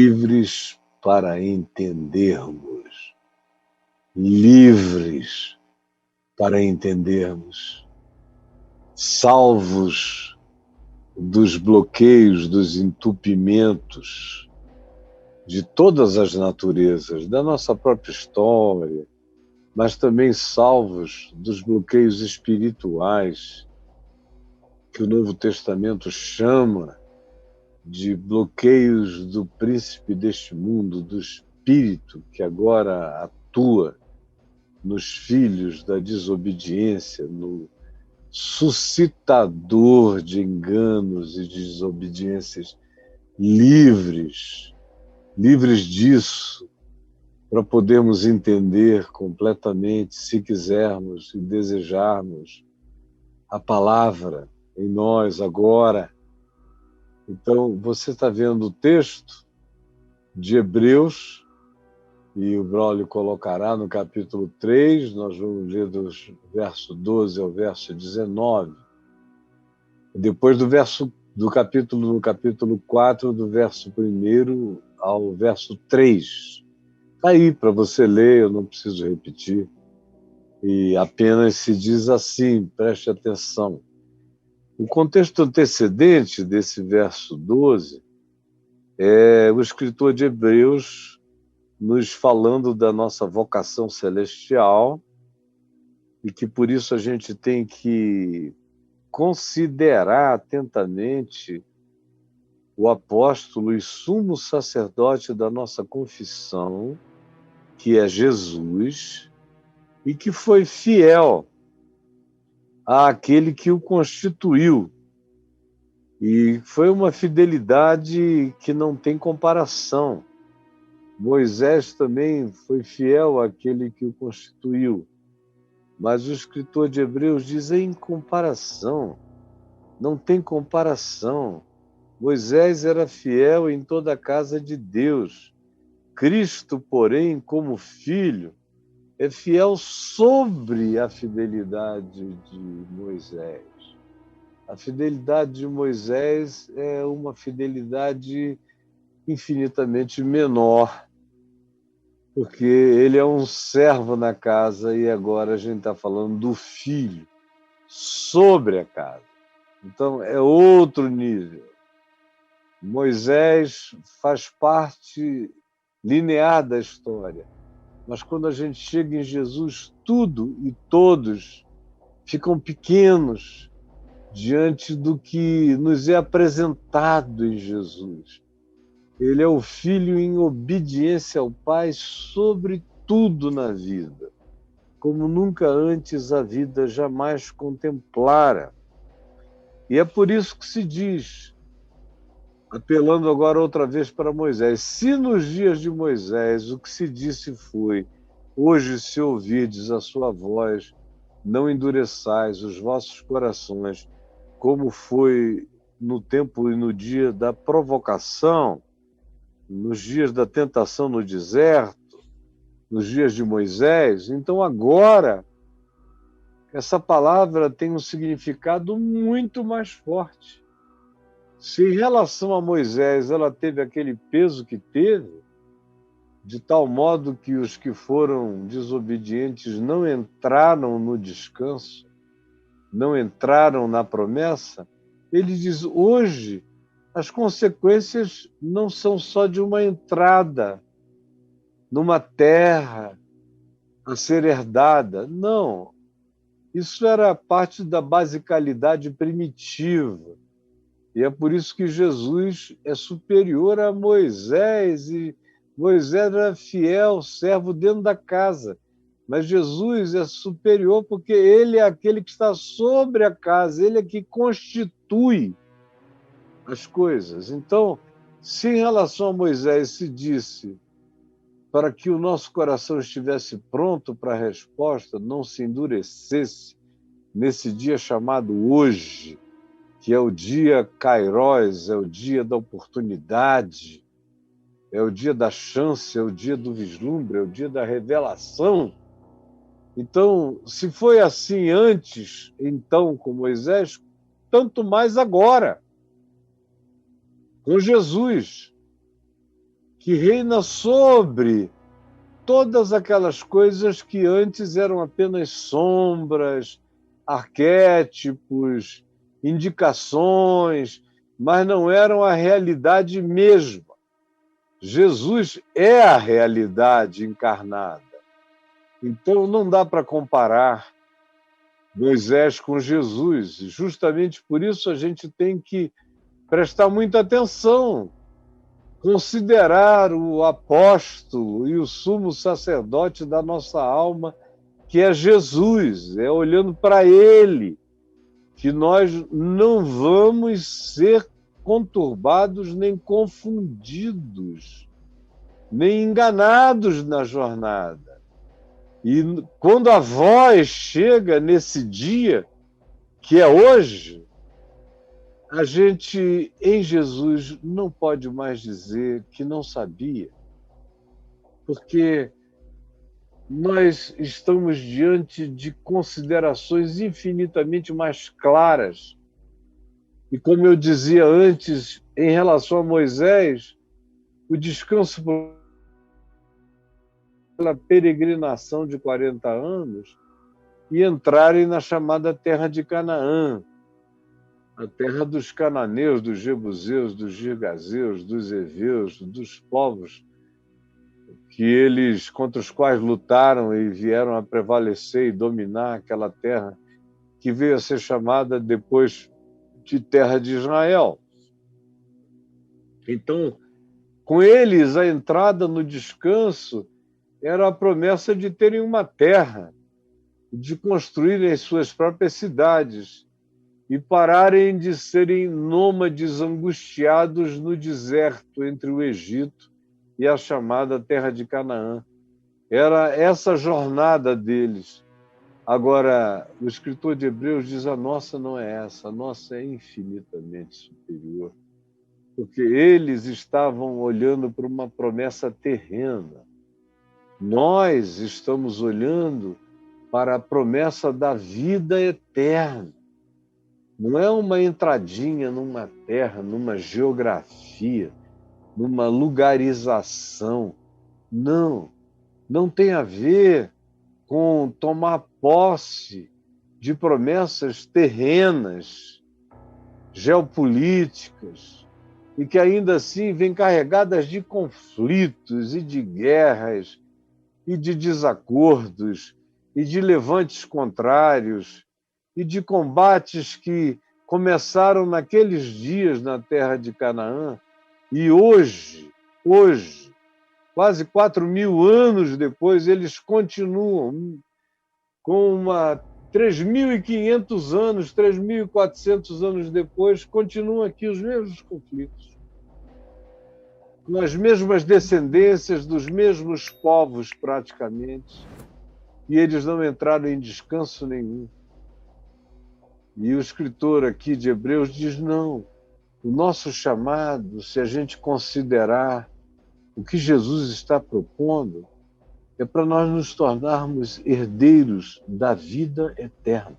livres para entendermos, livres para entendermos, salvos dos bloqueios, dos entupimentos de todas as naturezas, da nossa própria história, mas também salvos dos bloqueios espirituais, que o Novo Testamento chama de bloqueios do príncipe deste mundo, do espírito que agora atua nos filhos da desobediência, no suscitador de enganos e desobediências livres disso, para podermos entender completamente, se quisermos e desejarmos, a palavra em nós agora. Então, você está vendo o texto de Hebreus, e o Braulio colocará no capítulo 3, nós vamos ler do verso 12 ao verso 19. Depois no capítulo 4, do verso 1 ao verso 3. Está aí para você ler, eu não preciso repetir. E apenas se diz assim, preste atenção. O contexto antecedente desse verso 12 é o escritor de Hebreus nos falando da nossa vocação celestial e que por isso a gente tem que considerar atentamente o apóstolo e sumo sacerdote da nossa confissão, que é Jesus, e que foi fiel àquele que o constituiu. E foi uma fidelidade que não tem comparação. Moisés também foi fiel àquele que o constituiu. Mas o escritor de Hebreus diz em comparação. Não tem comparação. Moisés era fiel em toda a casa de Deus. Cristo, porém, como filho, é fiel sobre a fidelidade de Moisés. A fidelidade de Moisés é uma fidelidade infinitamente menor, porque ele é um servo na casa e agora a gente está falando do filho sobre a casa. Então, é outro nível. Moisés faz parte linear da história, mas quando a gente chega em Jesus, tudo e todos ficam pequenos diante do que nos é apresentado em Jesus. Ele é o Filho em obediência ao Pai sobre tudo na vida, como nunca antes a vida jamais contemplara. E é por isso que se diz, apelando agora outra vez para Moisés, se nos dias de Moisés o que se disse foi: hoje, se ouvirdes a sua voz, não endureçais os vossos corações, como foi no tempo e no dia da provocação, nos dias da tentação no deserto, nos dias de Moisés. Então agora essa palavra tem um significado muito mais forte. Se em relação a Moisés ela teve aquele peso que teve, de tal modo que os que foram desobedientes não entraram no descanso, não entraram na promessa, ele diz: hoje as consequências não são só de uma entrada numa terra a ser herdada. Não. Isso era parte da basicalidade primitiva. E é por isso que Jesus é superior a Moisés. E Moisés era fiel, servo dentro da casa. Mas Jesus é superior porque ele é aquele que está sobre a casa, ele é que constitui as coisas. Então, se em relação a Moisés se disse para que o nosso coração estivesse pronto para a resposta, não se endurecesse nesse dia chamado hoje, que é o dia Kairos, é o dia da oportunidade, é o dia da chance, é o dia do vislumbre, é o dia da revelação. Então, se foi assim antes, então, com Moisés, tanto mais agora, com Jesus. que reina sobre todas aquelas coisas que antes eram apenas sombras, arquétipos, indicações, mas não eram a realidade mesma. Jesus é a realidade encarnada. Então não dá para comparar Moisés com Jesus. Justamente por isso a gente tem que prestar muita atenção, considerar o apóstolo e o sumo sacerdote da nossa alma, que é Jesus. É olhando para ele que nós não vamos ser conturbados nem confundidos, nem enganados na jornada. E quando a voz chega nesse dia, que é hoje, a gente, em Jesus, não pode mais dizer que não sabia, porque nós estamos diante de considerações infinitamente mais claras. E como eu dizia antes, em relação a Moisés, o descanso pela peregrinação de 40 anos e entrarem na chamada terra de Canaã, a terra dos cananeus, dos jebuseus, dos girgazeus, dos heveus, dos povos que eles, contra os quais lutaram e vieram a prevalecer e dominar aquela terra que veio a ser chamada depois de terra de Israel. Então, com eles, a entrada no descanso era a promessa de terem uma terra, de construírem as suas próprias cidades e pararem de serem nômades angustiados no deserto entre o Egito e a chamada terra de Canaã. Era essa jornada deles. Agora, o escritor de Hebreus diz: a nossa não é essa, a nossa é infinitamente superior, porque eles estavam olhando para uma promessa terrena. Nós estamos olhando para a promessa da vida eterna. Não é uma entradinha numa terra, numa geografia, numa lugarização. Não, não tem a ver com tomar posse de promessas terrenas, geopolíticas, e que ainda assim vêm carregadas de conflitos e de guerras e de desacordos e de levantes contrários e de combates que começaram naqueles dias na terra de Canaã e hoje, quase 4.000 anos depois, eles continuam com 3.500 anos, 3.400 anos depois, continuam aqui os mesmos conflitos, com as mesmas descendências dos mesmos povos praticamente, e eles não entraram em descanso nenhum. E o escritor aqui de Hebreus diz: não, o nosso chamado, se a gente considerar o que Jesus está propondo, é para nós nos tornarmos herdeiros da vida eterna.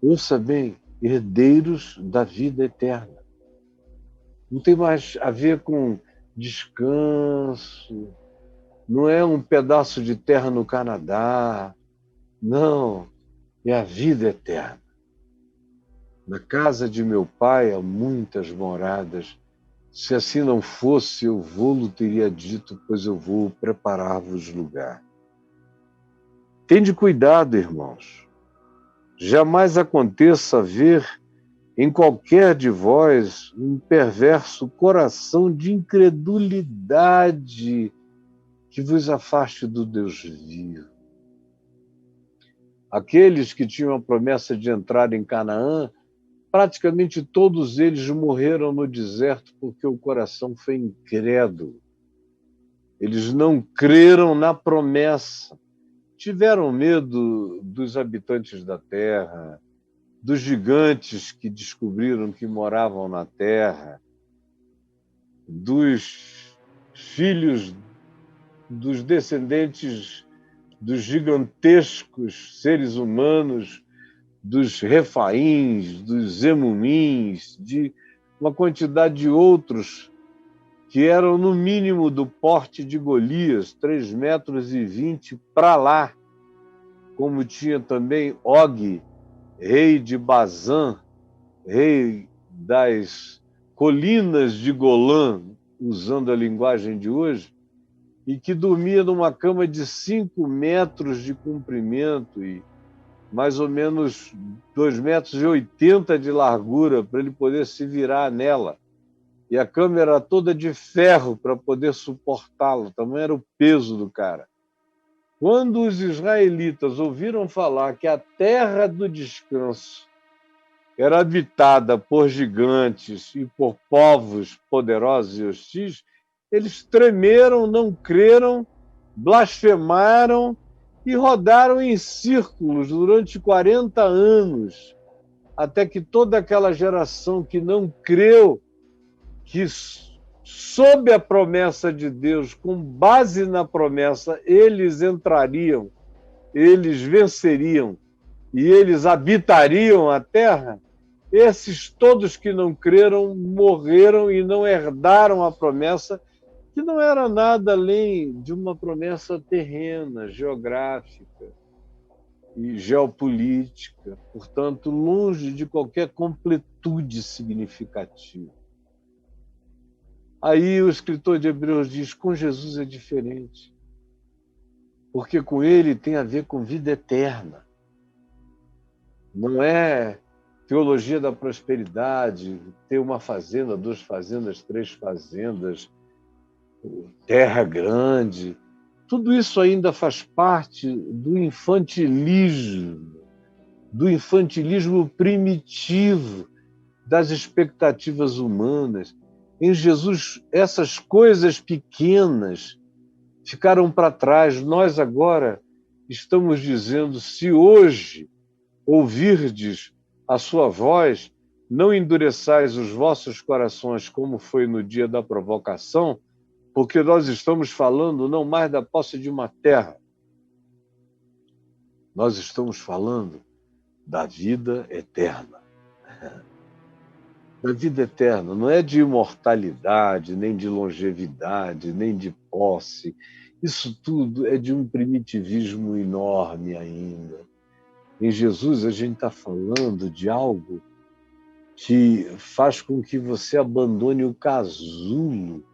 Ouça bem, herdeiros da vida eterna. Não tem mais a ver com descanso, não é um pedaço de terra no Canadá, não, é a vida eterna. Na casa de meu pai há muitas moradas. Se assim não fosse, eu vou-lo teria dito, pois eu vou preparar-vos lugar. Tende cuidado, irmãos. Jamais aconteça ver em qualquer de vós um perverso coração de incredulidade que vos afaste do Deus vivo. Aqueles que tinham a promessa de entrar em Canaã, praticamente todos eles morreram no deserto porque o coração foi incrédulo. Eles não creram na promessa. Tiveram medo dos habitantes da terra, dos gigantes que descobriram que moravam na terra, dos filhos, dos descendentes dos gigantescos seres humanos, dos refaíns, dos emumins, de uma quantidade de outros que eram no mínimo do porte de Golias, 3,20 metros para lá, como tinha também Og, rei de Bazã, rei das colinas de Golã, usando a linguagem de hoje, e que dormia numa cama de 5 metros de comprimento e mais ou menos 2,80 metros de largura para ele poder se virar nela. E a cama era toda de ferro para poder suportá-lo, tamanho era o peso do cara. Quando os israelitas ouviram falar que a terra do descanso era habitada por gigantes e por povos poderosos e hostis, eles tremeram, não creram, blasfemaram e rodaram em círculos durante 40 anos, até que toda aquela geração que não creu, que sob a promessa de Deus, com base na promessa, eles entrariam, eles venceriam e eles habitariam a terra, esses todos que não creram morreram e não herdaram a promessa, que não era nada além de uma promessa terrena, geográfica e geopolítica, portanto, longe de qualquer completude significativa. Aí o escritor de Hebreus diz, com Jesus é diferente, porque com ele tem a ver com vida eterna. Não é teologia da prosperidade, ter uma fazenda, 2 fazendas, 3 fazendas, terra grande. Tudo isso ainda faz parte do infantilismo primitivo, das expectativas humanas. Em Jesus, essas coisas pequenas ficaram para trás. Nós agora estamos dizendo, se hoje ouvirdes a sua voz, não endureçais os vossos corações como foi no dia da provocação, porque nós estamos falando não mais da posse de uma terra. Nós estamos falando da vida eterna. Da vida eterna, não é de imortalidade, nem de longevidade, nem de posse. Isso tudo é de um primitivismo enorme ainda. Em Jesus, a gente está falando de algo que faz com que você abandone o casulo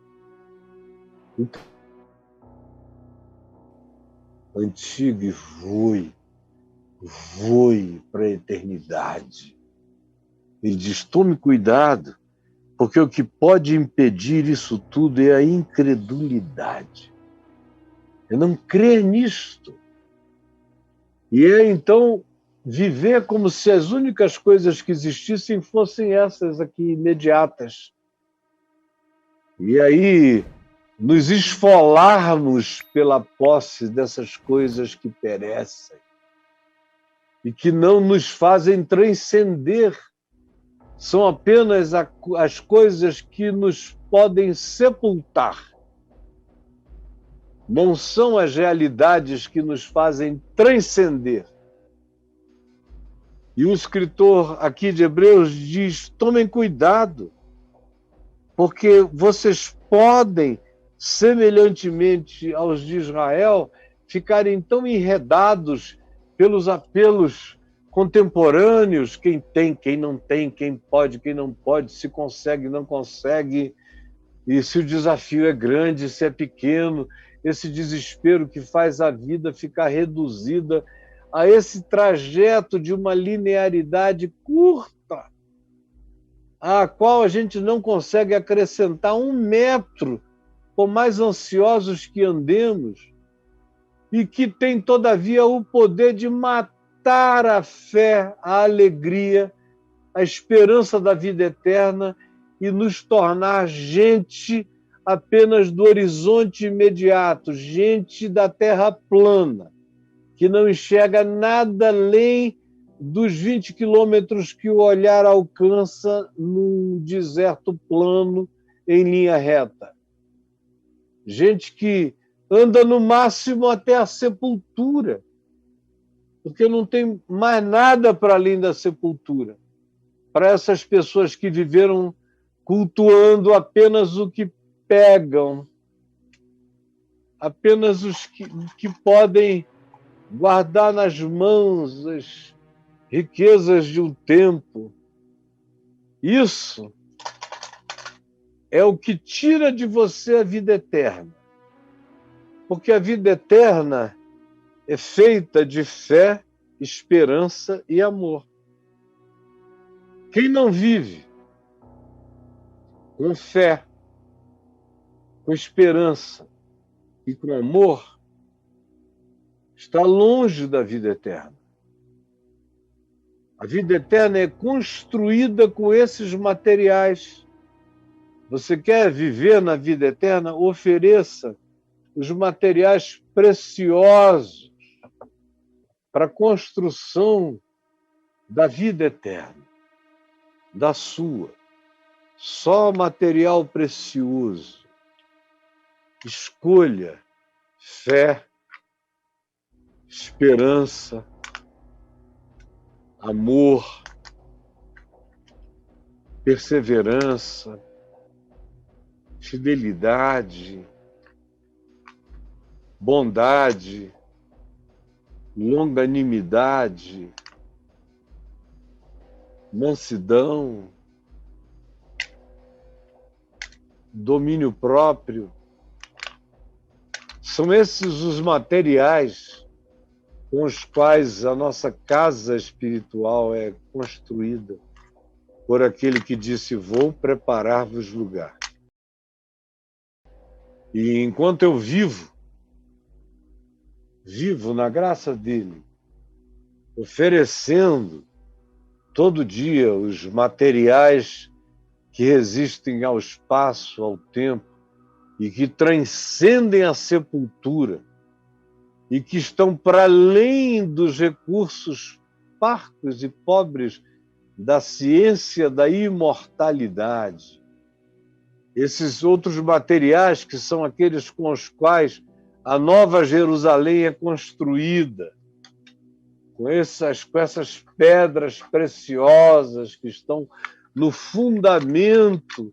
antigo e voe para a eternidade. Ele diz, tome cuidado, porque o que pode impedir isso tudo é a incredulidade. É não crer nisto. E é, então, viver como se as únicas coisas que existissem fossem essas aqui, imediatas. E aí, nos esfolarmos pela posse dessas coisas que perecem e que não nos fazem transcender. São apenas as coisas que nos podem sepultar. Não são as realidades que nos fazem transcender. E o escritor aqui de Hebreus diz, tomem cuidado, porque vocês podem, semelhantemente aos de Israel, ficarem tão enredados pelos apelos contemporâneos, quem tem, quem não tem, quem pode, quem não pode, se consegue, não consegue, e se o desafio é grande, se é pequeno, esse desespero que faz a vida ficar reduzida a esse trajeto de uma linearidade curta, à qual a gente não consegue acrescentar 1 metro, por mais ansiosos que andemos, e que tem, todavia, o poder de matar a fé, a alegria, a esperança da vida eterna e nos tornar gente apenas do horizonte imediato, gente da terra plana, que não enxerga nada além dos 20 quilômetros que o olhar alcança num deserto plano em linha reta. Gente que anda no máximo até a sepultura, porque não tem mais nada para além da sepultura. Para essas pessoas que viveram cultuando apenas o que pegam, apenas os que podem guardar nas mãos as riquezas de um tempo. Isso é o que tira de você a vida eterna. Porque a vida eterna é feita de fé, esperança e amor. Quem não vive com fé, com esperança e com amor, está longe da vida eterna. A vida eterna é construída com esses materiais. Você quer viver na vida eterna? Ofereça os materiais preciosos para a construção da vida eterna, da sua. Só material precioso. Escolha fé, esperança, amor, perseverança, fidelidade, bondade, longanimidade, mansidão, domínio próprio. São esses os materiais com os quais a nossa casa espiritual é construída por aquele que disse: vou preparar-vos lugar. E enquanto eu vivo na graça dele, oferecendo todo dia os materiais que resistem ao espaço, ao tempo, e que transcendem a sepultura, e que estão para além dos recursos parcos e pobres da ciência da imortalidade. Esses outros materiais que são aqueles com os quais a Nova Jerusalém é construída, com essas pedras preciosas que estão no fundamento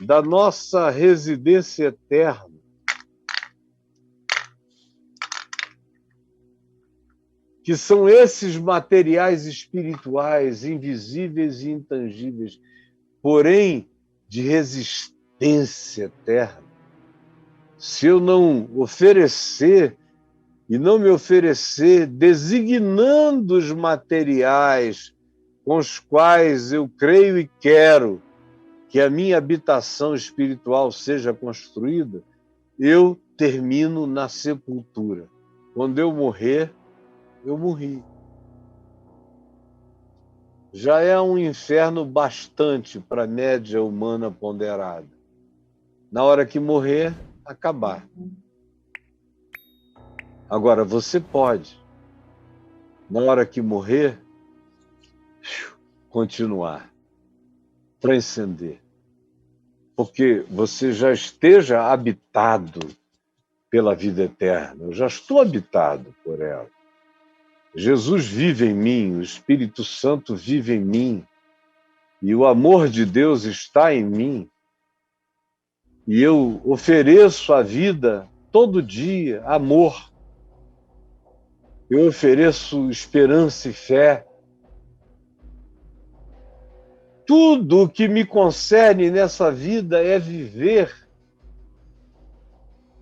da nossa residência eterna. Que são esses materiais espirituais, invisíveis e intangíveis, porém de resistência eterna. Se eu não oferecer e não me oferecer designando os materiais com os quais eu creio e quero que a minha habitação espiritual seja construída, eu termino na sepultura. Quando eu morrer, eu morri. Já é um inferno bastante para a média humana ponderada. Na hora que morrer, acabar. Agora, você pode, na hora que morrer, continuar, transcender. Porque você já esteja habitado pela vida eterna. Eu já estou habitado por ela. Jesus vive em mim, o Espírito Santo vive em mim, e o amor de Deus está em mim. E eu ofereço a vida todo dia, amor. Eu ofereço esperança e fé. Tudo o que me concerne nessa vida é viver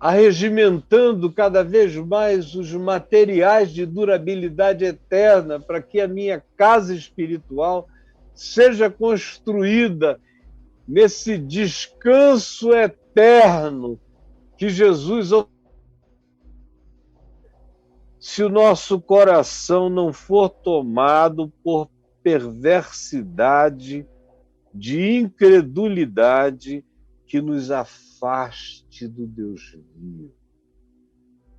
arregimentando cada vez mais os materiais de durabilidade eterna para que a minha casa espiritual seja construída nesse descanso eterno que Jesus oferece. Se o nosso coração não for tomado por perversidade, de incredulidade que nos afaste do Deus vivo.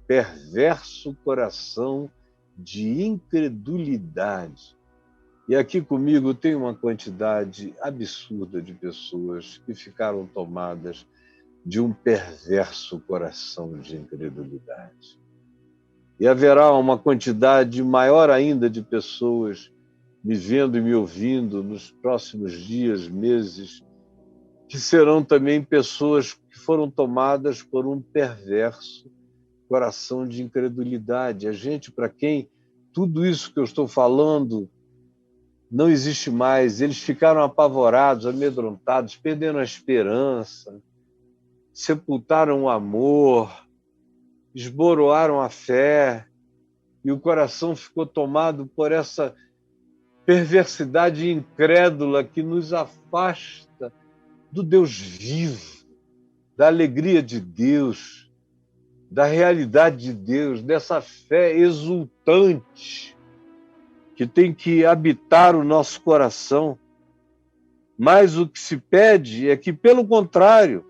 Perverso coração de incredulidade. E aqui comigo tem uma quantidade absurda de pessoas que ficaram tomadas de um perverso coração de incredulidade. E haverá uma quantidade maior ainda de pessoas me vendo e me ouvindo nos próximos dias, meses, que serão também pessoas que foram tomadas por um perverso coração de incredulidade. A gente para quem tudo isso que eu estou falando não existe mais. Eles ficaram apavorados, amedrontados, perderam a esperança, sepultaram o amor, esboroaram a fé, e o coração ficou tomado por essa perversidade incrédula que nos afasta do Deus vivo, da alegria de Deus, da realidade de Deus, dessa fé exultante que tem que habitar o nosso coração. Mas o que se pede é que, pelo contrário,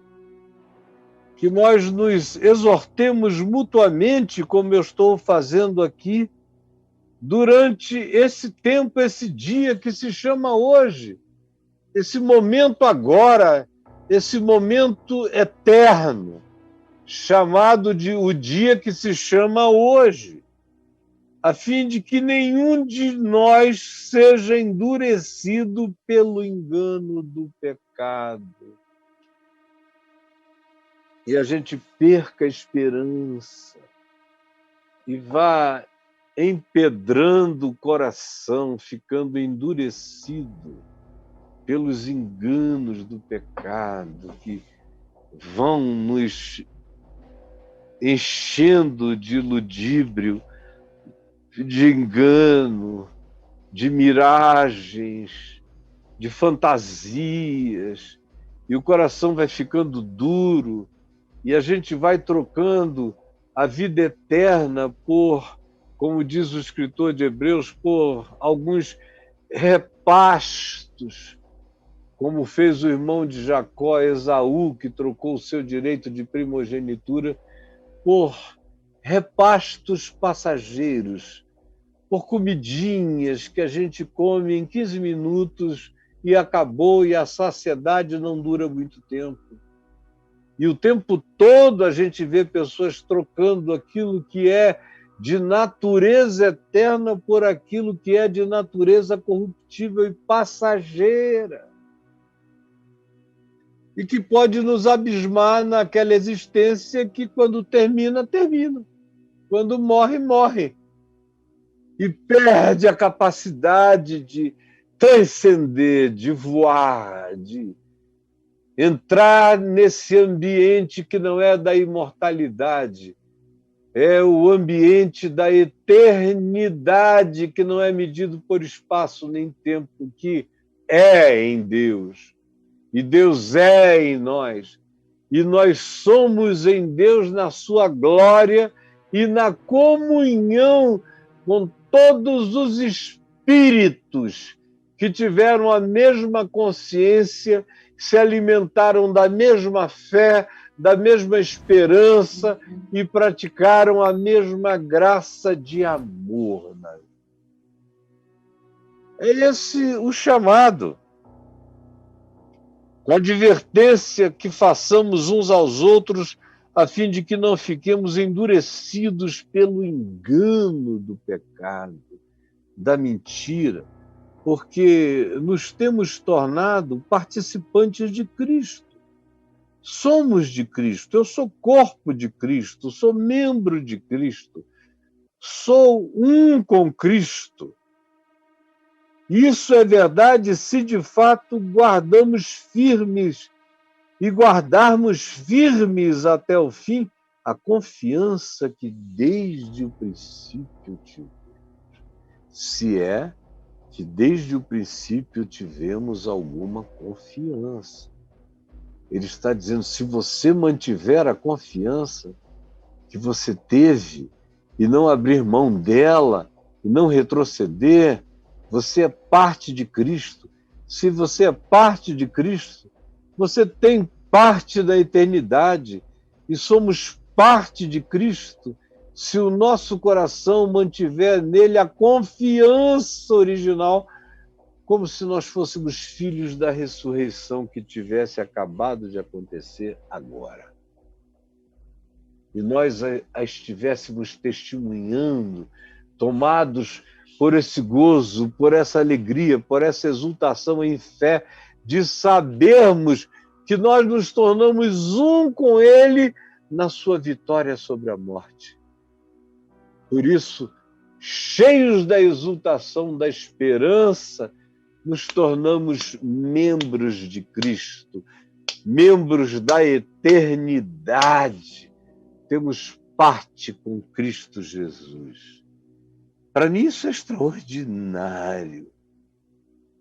que nós nos exortemos mutuamente, como eu estou fazendo aqui, durante esse tempo, esse dia que se chama hoje, esse momento agora, esse momento eterno, chamado de o dia que se chama hoje, a fim de que nenhum de nós seja endurecido pelo engano do pecado. E a gente perca a esperança e vá empedrando o coração, ficando endurecido pelos enganos do pecado que vão nos enchendo de ludíbrio, de engano, de miragens, de fantasias, e o coração vai ficando duro, e a gente vai trocando a vida eterna por, como diz o escritor de Hebreus, por alguns repastos, como fez o irmão de Jacó, Esaú, que trocou o seu direito de primogenitura por repastos passageiros, por comidinhas que a gente come em 15 minutos e acabou, e a saciedade não dura muito tempo. E o tempo todo a gente vê pessoas trocando aquilo que é de natureza eterna por aquilo que é de natureza corruptível e passageira. E que pode nos abismar naquela existência que, quando termina, termina. Quando morre, morre. E perde a capacidade de transcender, de voar, de entrar nesse ambiente que não é da imortalidade, é o ambiente da eternidade, que não é medido por espaço nem tempo, que é em Deus. E Deus é em nós. E nós somos em Deus na sua glória e na comunhão com todos os espíritos que tiveram a mesma consciência, se alimentaram da mesma fé, da mesma esperança e praticaram a mesma graça de amor. É esse o chamado. Com a advertência que façamos uns aos outros, a fim de que não fiquemos endurecidos pelo engano do pecado, da mentira, porque nos temos tornado participantes de Cristo. Somos de Cristo, eu sou corpo de Cristo, sou membro de Cristo, sou um com Cristo. Isso é verdade se de fato guardarmos firmes até o fim a confiança que desde o princípio tivemos. Se é que desde o princípio tivemos alguma confiança. Ele está dizendo, se você mantiver a confiança que você teve e não abrir mão dela e não retroceder, você é parte de Cristo. Se você é parte de Cristo, você tem parte da eternidade e somos parte de Cristo se o nosso coração mantiver nele a confiança original, como se nós fôssemos filhos da ressurreição que tivesse acabado de acontecer agora. E nós a estivéssemos testemunhando, tomados por esse gozo, por essa alegria, por essa exultação em fé, de sabermos que nós nos tornamos um com Ele na sua vitória sobre a morte. Por isso, cheios da exultação, da esperança, nos tornamos membros de Cristo, membros da eternidade. Temos parte com Cristo Jesus. Para mim isso é extraordinário.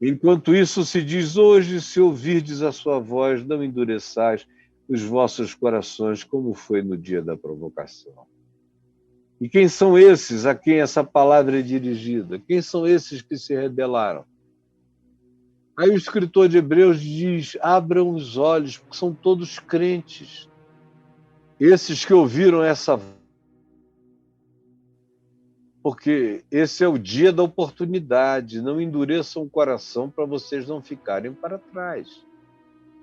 Enquanto isso se diz hoje, se ouvirdes a sua voz, não endureçais os vossos corações, como foi no dia da provocação. E quem são esses a quem essa palavra é dirigida? Quem são esses que se rebelaram? Aí o escritor de Hebreus diz, abram os olhos, porque são todos crentes. Esses que ouviram essa voz, porque esse é o dia da oportunidade, não endureçam o coração para vocês não ficarem para trás.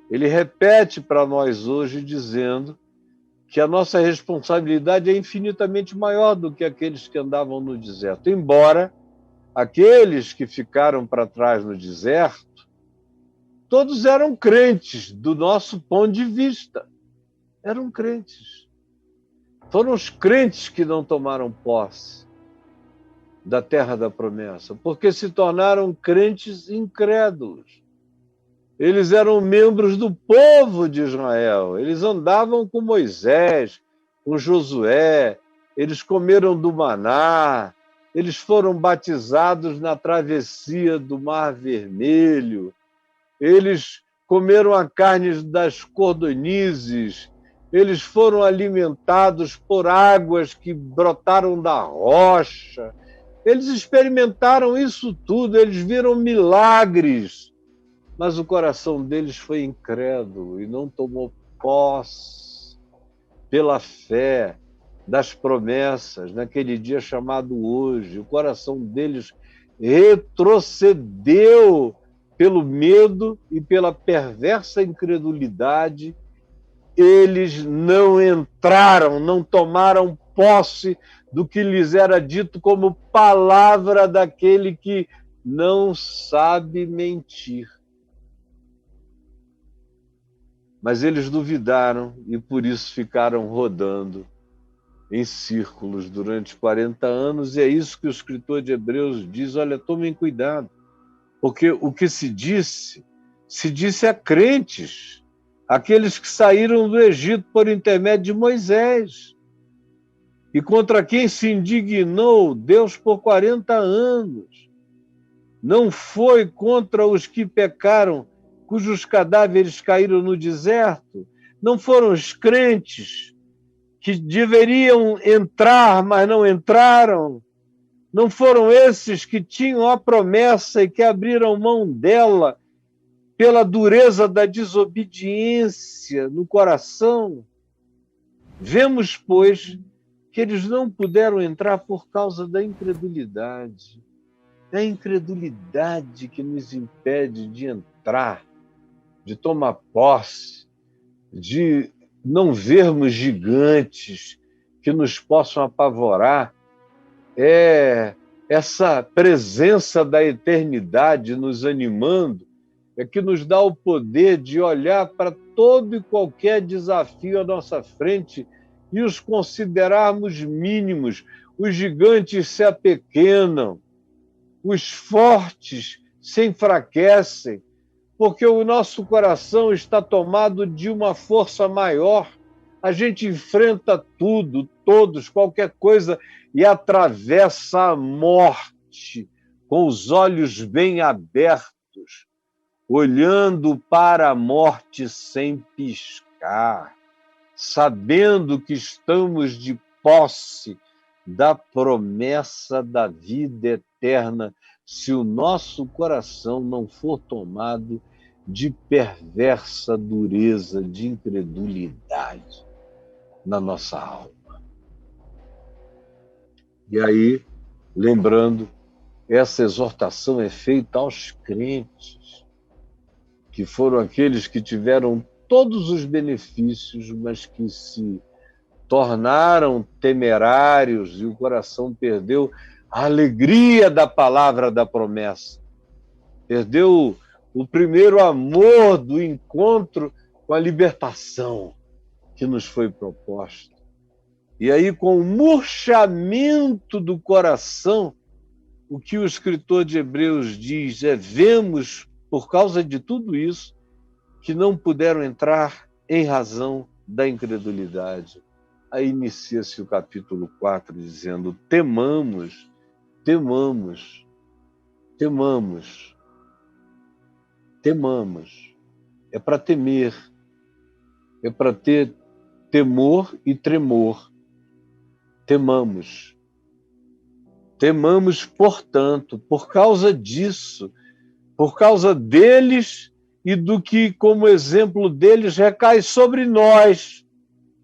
Ele repete para nós hoje dizendo que a nossa responsabilidade é infinitamente maior do que aqueles que andavam no deserto. Embora aqueles que ficaram para trás no deserto, todos eram crentes do nosso ponto de vista. Eram crentes. Foram os crentes que não tomaram posse da terra da promessa, porque se tornaram crentes incrédulos. Eles eram membros do povo de Israel, eles andavam com Moisés, com Josué, eles comeram do maná, eles foram batizados na travessia do Mar Vermelho, eles comeram a carne das cordonizes, eles foram alimentados por águas que brotaram da rocha. Eles experimentaram isso tudo, eles viram milagres, mas o coração deles foi incrédulo e não tomou posse pela fé das promessas naquele dia chamado hoje. O coração deles retrocedeu pelo medo e pela perversa incredulidade. Eles não entraram, não tomaram posse do que lhes era dito como palavra daquele que não sabe mentir. Mas eles duvidaram e por isso ficaram rodando em círculos durante 40 anos, e é isso que o escritor de Hebreus diz, olha, tomem cuidado, porque o que se disse a crentes, aqueles que saíram do Egito por intermédio de Moisés, e contra quem se indignou Deus por 40 anos. Não foi contra os que pecaram, cujos cadáveres caíram no deserto. Não foram os crentes que deveriam entrar, mas não entraram. Não foram esses que tinham a promessa e que abriram mão dela pela dureza da desobediência no coração. Vemos, pois, que eles não puderam entrar por causa da incredulidade. É a incredulidade que nos impede de entrar, de tomar posse, de não vermos gigantes que nos possam apavorar. É essa presença da eternidade nos animando, é que nos dá o poder de olhar para todo e qualquer desafio à nossa frente e os considerarmos mínimos. Os gigantes se apequenam, os fortes se enfraquecem, porque o nosso coração está tomado de uma força maior. A gente enfrenta tudo, todos, qualquer coisa, e atravessa a morte com os olhos bem abertos, olhando para a morte sem piscar, sabendo que estamos de posse da promessa da vida eterna, se o nosso coração não for tomado de perversa dureza, de incredulidade na nossa alma. E aí, lembrando, essa exortação é feita aos crentes, que foram aqueles que tiveram todos os benefícios, mas que se tornaram temerários e o coração perdeu a alegria da palavra da promessa. Perdeu o primeiro amor do encontro com a libertação que nos foi proposta. E aí, com o murchamento do coração, o que o escritor de Hebreus diz é: vemos, por causa de tudo isso, que não puderam entrar em razão da incredulidade. Aí inicia-se o capítulo 4 dizendo: temamos, temamos, temamos, temamos. É para temer, é para ter temor e tremor. Temamos. Temamos, portanto, por causa disso, por causa deles e do que, como exemplo deles, recai sobre nós.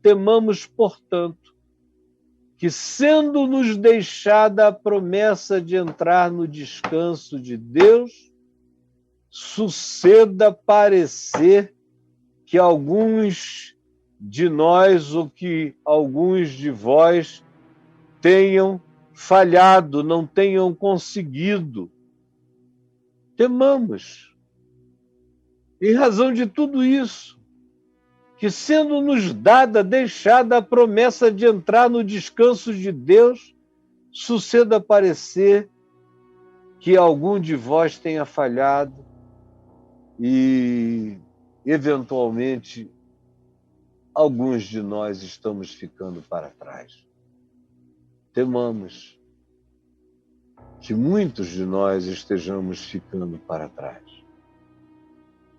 Temamos, portanto, que, sendo-nos deixada a promessa de entrar no descanso de Deus, suceda parecer que alguns de nós ou que alguns de vós tenham falhado, não tenham conseguido. Temamos, em razão de tudo isso, que, sendo-nos deixada a promessa de entrar no descanso de Deus, suceda parecer que algum de vós tenha falhado e, eventualmente, alguns de nós estamos ficando para trás. Temamos que muitos de nós estejamos ficando para trás.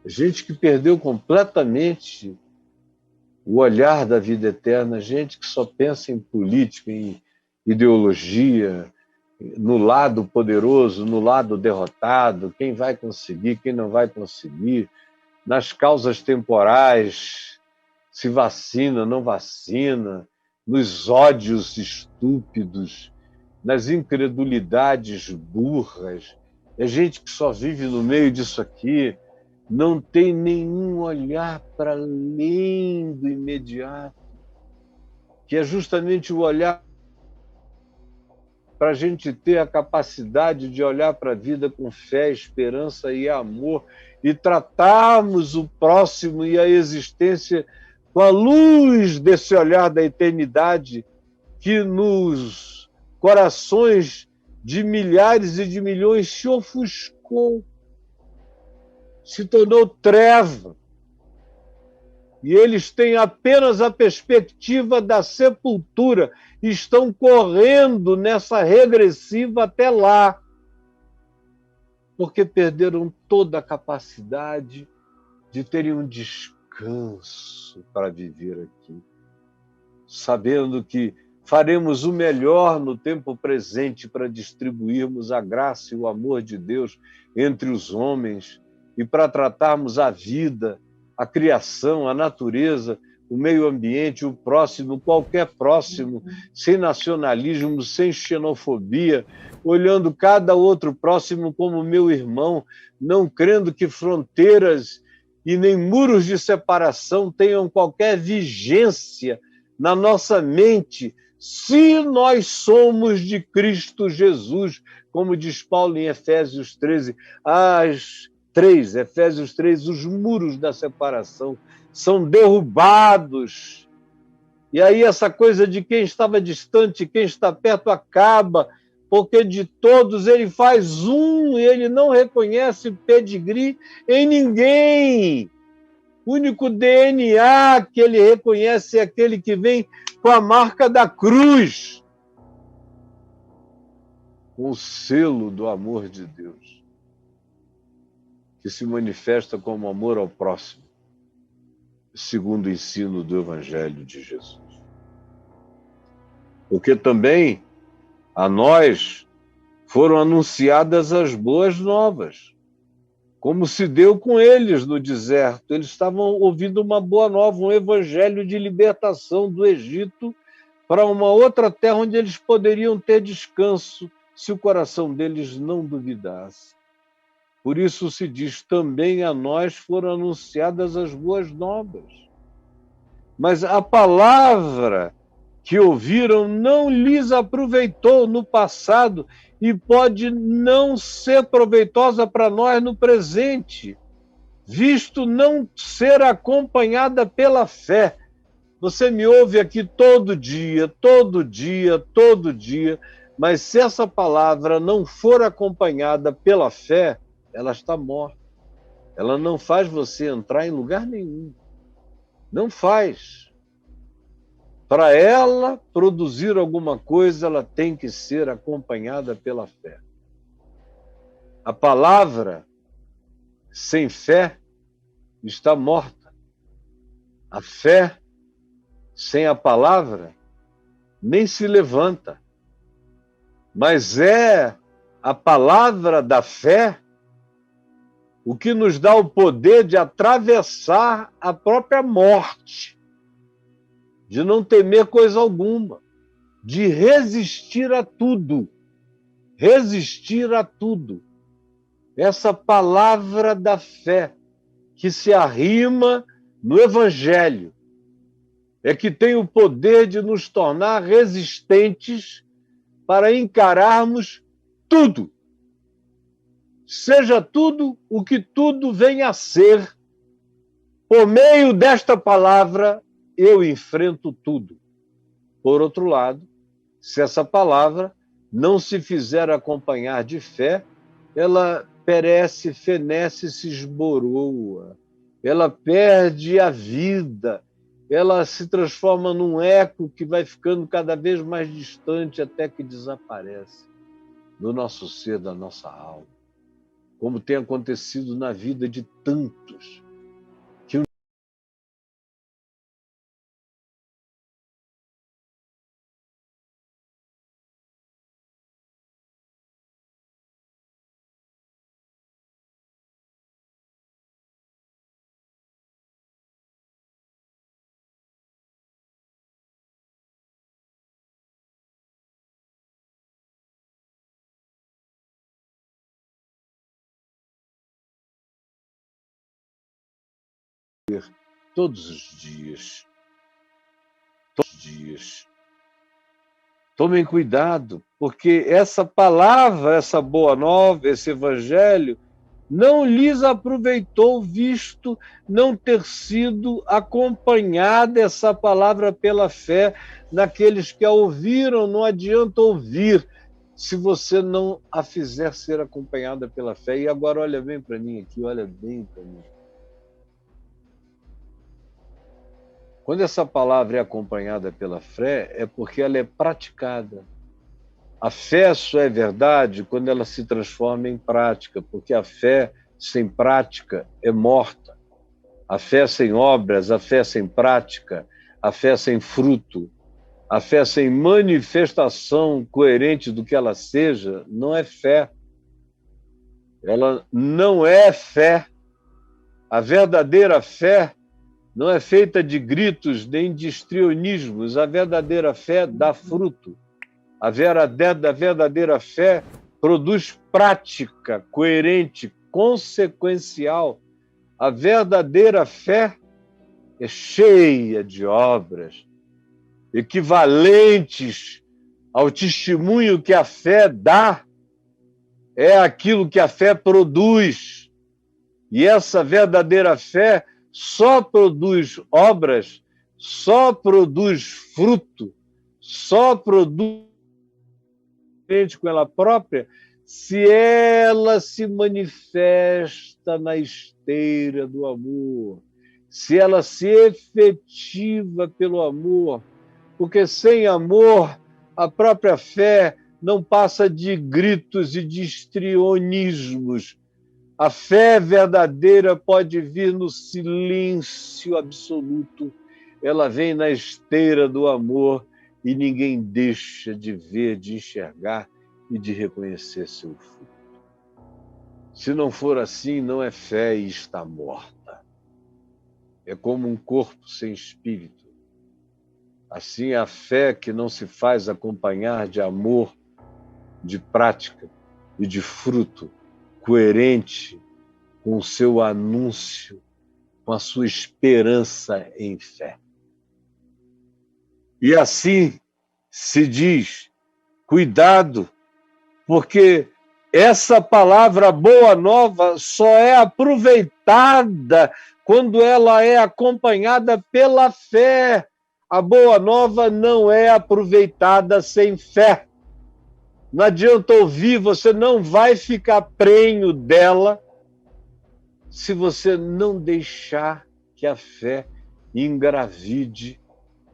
Gente que perdeu completamente o olhar da vida eterna, gente que só pensa em política, em ideologia, no lado poderoso, no lado derrotado, quem vai conseguir, quem não vai conseguir, nas causas temporais, se vacina, não vacina, nos ódios estúpidos, nas incredulidades burras. É gente que só vive no meio disso aqui, não tem nenhum olhar para além do imediato, que é justamente o olhar para a gente ter a capacidade de olhar para a vida com fé, esperança e amor e tratarmos o próximo e a existência com a luz desse olhar da eternidade que nos corações de milhares e de milhões se ofuscou, se tornou treva. E eles têm apenas a perspectiva da sepultura, estão correndo nessa regressiva até lá, porque perderam toda a capacidade de terem um descanso para viver aqui, sabendo que faremos o melhor no tempo presente para distribuirmos a graça e o amor de Deus entre os homens e para tratarmos a vida, a criação, a natureza, o meio ambiente, o próximo, qualquer próximo, sem nacionalismo, sem xenofobia, olhando cada outro próximo como meu irmão, não crendo que fronteiras e nem muros de separação tenham qualquer vigência na nossa mente, se nós somos de Cristo Jesus, como diz Paulo em Efésios 13, Efésios 3, os muros da separação são derrubados. E aí essa coisa de quem estava distante, quem está perto acaba, porque de todos ele faz um e ele não reconhece pedigree em ninguém. O único DNA que ele reconhece é aquele que vem com a marca da cruz, com o selo do amor de Deus, que se manifesta como amor ao próximo, segundo o ensino do Evangelho de Jesus. Porque também a nós foram anunciadas as boas novas, como se deu com eles no deserto. Eles estavam ouvindo uma boa nova, um evangelho de libertação do Egito para uma outra terra onde eles poderiam ter descanso, se o coração deles não duvidasse. Por isso se diz, também a nós foram anunciadas as boas novas. Mas a palavra que ouviram não lhes aproveitou no passado e pode não ser proveitosa para nós no presente, visto não ser acompanhada pela fé. Você me ouve aqui todo dia, mas se essa palavra não for acompanhada pela fé, ela está morta. Ela não faz você entrar em lugar nenhum. Não faz. Para ela produzir alguma coisa, ela tem que ser acompanhada pela fé. A palavra sem fé está morta. A fé sem a palavra nem se levanta. Mas é a palavra da fé o que nos dá o poder de atravessar a própria morte, de não temer coisa alguma, de resistir a tudo. Resistir a tudo. Essa palavra da fé que se arrima no Evangelho é que tem o poder de nos tornar resistentes para encararmos tudo. Seja tudo o que tudo venha a ser, por meio desta palavra, eu enfrento tudo. Por outro lado, se essa palavra não se fizer acompanhar de fé, ela perece, fenece, se esboroa, ela perde a vida, ela se transforma num eco que vai ficando cada vez mais distante até que desaparece do nosso ser, da nossa alma. Como tem acontecido na vida de tantos que todos os dias. Tomem cuidado, porque essa palavra, essa boa nova, esse evangelho, não lhes aproveitou, visto não ter sido acompanhada essa palavra pela fé naqueles que a ouviram. Não adianta ouvir se você não a fizer ser acompanhada pela fé. E agora olha bem para mim aqui, olha bem para mim. Quando essa palavra é acompanhada pela fé, é porque ela é praticada. A fé só é verdade quando ela se transforma em prática, porque a fé sem prática é morta. A fé sem obras, a fé sem prática, a fé sem fruto, a fé sem manifestação coerente do que ela seja, não é fé. Ela não é fé. A verdadeira fé não é feita de gritos nem de histrionismos. A verdadeira fé dá fruto. A verdadeira fé produz prática coerente, consequencial. A verdadeira fé é cheia de obras equivalentes ao testemunho que a fé dá. É aquilo que a fé produz. E essa verdadeira fé só produz obras, só produz fruto, só produz com ela própria, se ela se manifesta na esteira do amor, se ela se efetiva pelo amor, porque sem amor, a própria fé não passa de gritos e de histrionismos. A fé verdadeira pode vir no silêncio absoluto. Ela vem na esteira do amor e ninguém deixa de ver, de enxergar e de reconhecer seu fruto. Se não for assim, não é fé e está morta. É como um corpo sem espírito. Assim, a fé que não se faz acompanhar de amor, de prática e de fruto coerente com o seu anúncio, com a sua esperança em fé. E assim se diz, cuidado, porque essa palavra boa nova só é aproveitada aproveitada quando ela é acompanhada pela fé. A boa nova não é aproveitada sem fé. Não adianta ouvir, você não vai ficar prenho dela se você não deixar que a fé engravide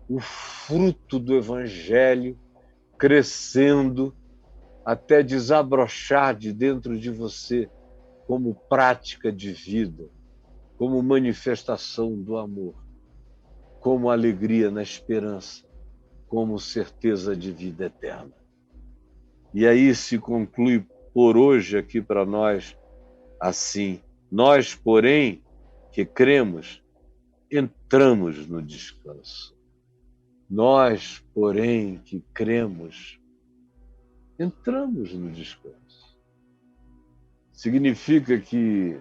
o fruto do Evangelho, crescendo até desabrochar de dentro de você como prática de vida, como manifestação do amor, como alegria na esperança, como certeza de vida eterna. E aí se conclui por hoje aqui para nós assim: nós, porém, que cremos, entramos no descanso. Nós, porém, que cremos, entramos no descanso. Significa que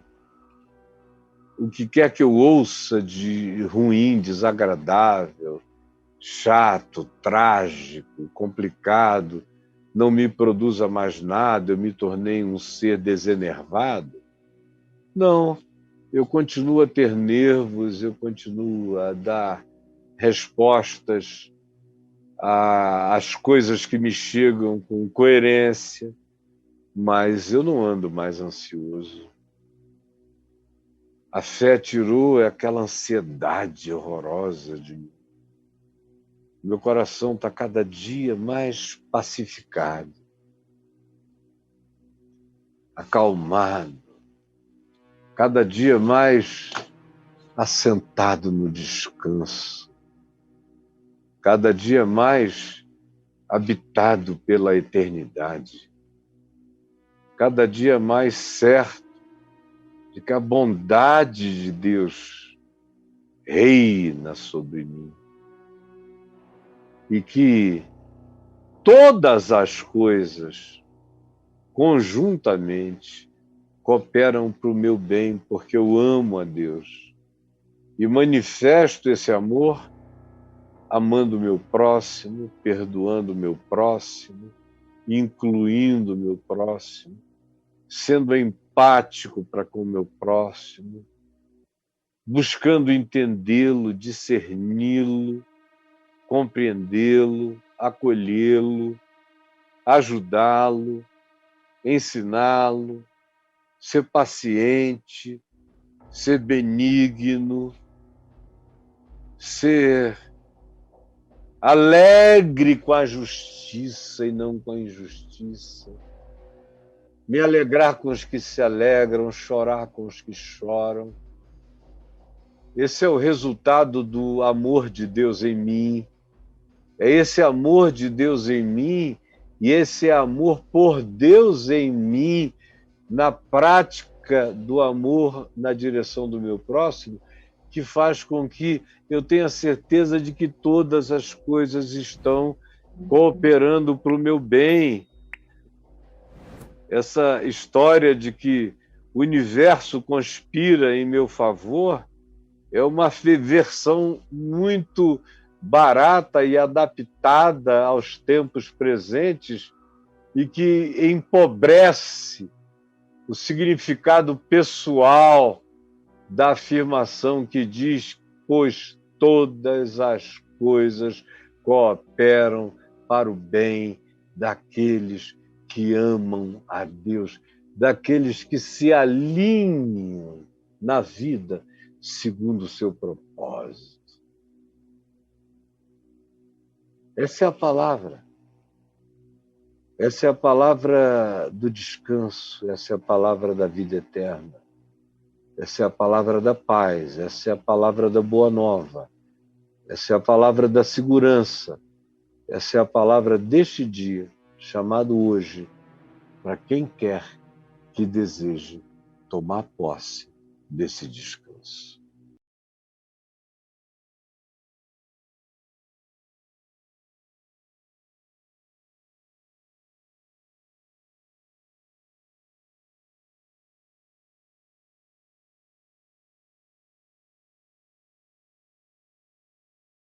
o que quer que eu ouça de ruim, desagradável, chato, trágico, complicado, não me produza mais nada, eu me tornei um ser desenervado? Não, eu continuo a ter nervos, eu continuo a dar respostas às coisas que me chegam com coerência, mas eu não ando mais ansioso. A fé tirou aquela ansiedade horrorosa de mim. Meu coração está cada dia mais pacificado, acalmado, cada dia mais assentado no descanso, cada dia mais habitado pela eternidade, cada dia mais certo de que a bondade de Deus reina sobre mim e que todas as coisas conjuntamente cooperam para o meu bem, porque eu amo a Deus e manifesto esse amor amando o meu próximo, perdoando o meu próximo, incluindo o meu próximo, sendo empático para com o meu próximo, buscando entendê-lo, discerni-lo, compreendê-lo, acolhê-lo, ajudá-lo, ensiná-lo, ser paciente, ser benigno, ser alegre com a justiça e não com a injustiça, me alegrar com os que se alegram, chorar com os que choram. Esse é o resultado do amor de Deus em mim. É esse amor de Deus em mim e esse amor por Deus em mim, na prática do amor na direção do meu próximo, que faz com que eu tenha certeza de que todas as coisas estão cooperando para o meu bem. Essa história de que o universo conspira em meu favor é uma versão muito barata e adaptada aos tempos presentes e que empobrece o significado pessoal da afirmação que diz: pois todas as coisas cooperam para o bem daqueles que amam a Deus, daqueles que se alinham na vida segundo o seu propósito. Essa é a palavra. Essa é a palavra do descanso, essa é a palavra da vida eterna. Essa é a palavra da paz, essa é a palavra da boa nova, essa é a palavra da segurança, essa é a palavra deste dia, chamado hoje, para quem quer que deseje tomar posse desse descanso.